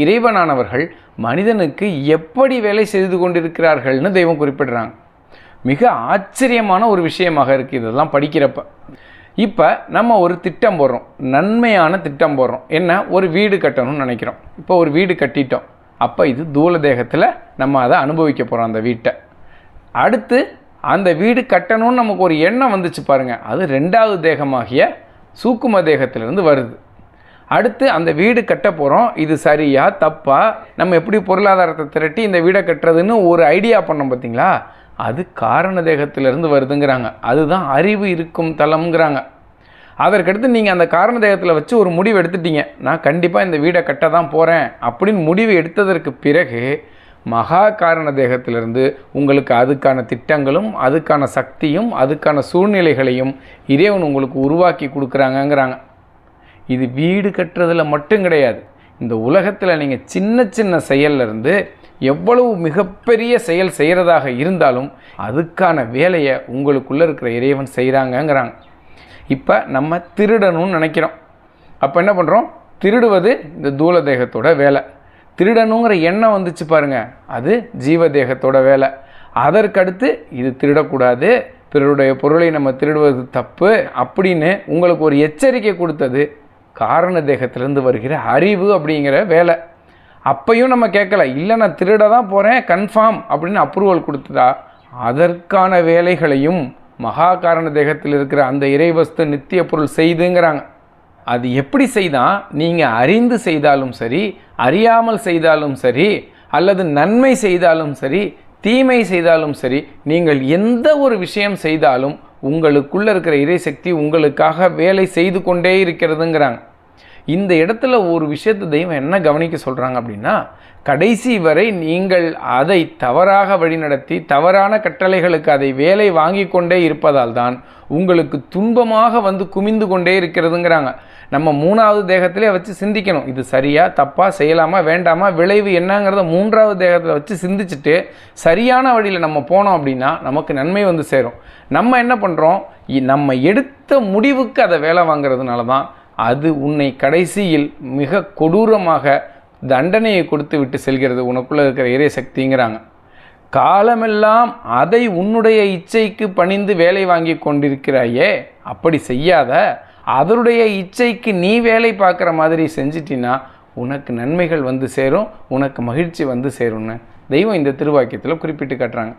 இறைவனானவர்கள் மனிதனுக்கு எப்படி வேலை செய்து கொண்டிருக்கிறார்கள்னு தெய்வம் குறிப்பிடுறாங்க. மிக ஆச்சரியமான ஒரு விஷயமாக இருக்குது இதெல்லாம் படிக்கிறப்ப. இப்போ நம்ம ஒரு திட்டம் போடுறோம், நன்மையான திட்டம் போடுறோம். என்ன, ஒரு வீடு கட்டணும்னு நினைக்கிறோம். இப்போ ஒரு வீடு கட்டிட்டோம். அப்போ இது தூல தேகத்தில் நம்ம அதை அனுபவிக்க போகிறோம் அந்த வீட்டை. அடுத்து அந்த வீடு கட்டணும்னு நமக்கு ஒரு எண்ணம் வந்துச்சு பாருங்கள், அது 2வது தேகமாகிய சூக்கும தேகத்திலிருந்து வருது. அடுத்து அந்த வீடு கட்ட போகிறோம், இது சரியா தப்பா, நம்ம எப்படி பொருளாதாரத்தை திரட்டி இந்த வீடை கட்டுறதுன்னு ஒரு ஐடியா பண்ணோம் பார்த்தீங்களா, அது காரண தேகத்திலிருந்து வருதுங்கிறாங்க. அதுதான் அறிவு இருக்கும் தலம்ங்கிறாங்க. அதற்கடுத்து நீங்கள் அந்த காரண தேகத்தில் வச்சு ஒரு முடிவு எடுத்துட்டீங்க, நான் கண்டிப்பாக இந்த வீடை கட்ட தான் போகிறேன் அப்படின்னு முடிவு எடுத்ததற்கு பிறகு மகா காரண தேகத்திலிருந்து உங்களுக்கு அதுக்கான திட்டங்களும் அதுக்கான சக்தியும் அதுக்கான சூழ்நிலைகளையும் இறைவன் உங்களுக்கு உருவாக்கி கொடுக்குறாங்கங்கிறாங்க. இது வீடு கட்டுறதுல மட்டும் கிடையாது. இந்த உலகத்தில் நீங்கள் சின்ன சின்ன செயல்லேருந்து எவ்வளவு மிகப்பெரிய செயல் செய்கிறதாக இருந்தாலும் அதுக்கான வேலையை உங்களுக்குள்ளே இருக்கிற இறைவன் செய்கிறாங்கங்கிறாங்க. இப்போ நம்ம திருடணும்னு நினைக்கிறோம். அப்போ என்ன பண்ணுறோம், திருடுவது இந்த தூல தேகத்தோட வேலை. திருடணுங்கிற எண்ணம் வந்துச்சு பாருங்கள், அது ஜீவ தேகத்தோட வேலை. அதற்கடுத்து இது திருடக்கூடாது, பிறருடைய பொருளை நம்ம திருடுவது தப்பு அப்படின்னு உங்களுக்கு ஒரு எச்சரிக்கை கொடுத்தது காரண தேகத்திலேருந்து வருகிற அறிவு அப்படிங்கிற வேலை. அப்பையும் நம்ம கேட்கல, இல்லை நான் திருட தான் போகிறேன் கன்ஃபார்ம் அப்படின்னு அப்ரூவல் கொடுத்ததா, அதற்கான வேலைகளையும் மகா காரண தேகத்தில் இருக்கிற அந்த இறைவஸ்து நித்திய பொருள் செய்துங்கிறாங்க. அது எப்படி செய்தால், நீங்கள் அறிந்து செய்தாலும் சரி, அறியாமல் செய்தாலும் சரி, அல்லது நன்மை செய்தாலும் சரி, தீமை செய்தாலும் சரி, நீங்கள் எந்த ஒரு விஷயம் செய்தாலும் உங்களுக்குள்ளே இருக்கிற இறைசக்தி உங்களுக்காக வேலை செய்து கொண்டே இருக்கிறதுங்கிறாங்க. இந்த இடத்துல ஒரு விஷயத்தை தெய்வம் என்ன கவனிக்க சொல்கிறாங்க அப்படின்னா, கடைசி வரை நீங்கள் அதை தவறாக வழிநடத்தி தவறான கட்டளைகளுக்கு அதை வேலை வாங்கி கொண்டே இருப்பதால் தான் உங்களுக்கு துன்பமாக வந்து குமிந்து கொண்டே இருக்கிறதுங்கிறாங்க. நம்ம 3வது தேகத்திலே வச்சு சிந்திக்கணும், இது சரியா தப்பா, செய்யலாமா வேண்டாமா, விளைவு என்னங்கிறத 3வது தேகத்தில் வச்சு சிந்திச்சுட்டு சரியான வழியில் நம்ம போனோம் அப்படின்னா நமக்கு நன்மை வந்து சேரும். நம்ம என்ன பண்ணுறோம், நம்ம எடுத்த முடிவுக்கு அதை வேலை வாங்கிறதுனால தான் அது உன்னை கடைசியில் மிக கொடூரமாக தண்டனையை கொடுத்து விட்டு செல்கிறது உனக்குள்ளே இருக்கிற இறை சக்திங்கிறாங்க. காலமெல்லாம் அதை உன்னுடைய இச்சைக்கு பணிந்து வேலை வாங்கி கொண்டிருக்கிறாயே, அப்படி செய்யாத, அதனுடைய இச்சைக்கு நீ வேலை பார்க்குற மாதிரி செஞ்சிட்டினா உனக்கு நன்மைகள் வந்து சேரும், உனக்கு மகிழ்ச்சி வந்து சேரும்னு தெய்வம் இந்த திருவாக்கியத்தில் குறிப்பிட்டு காட்டுறாங்க.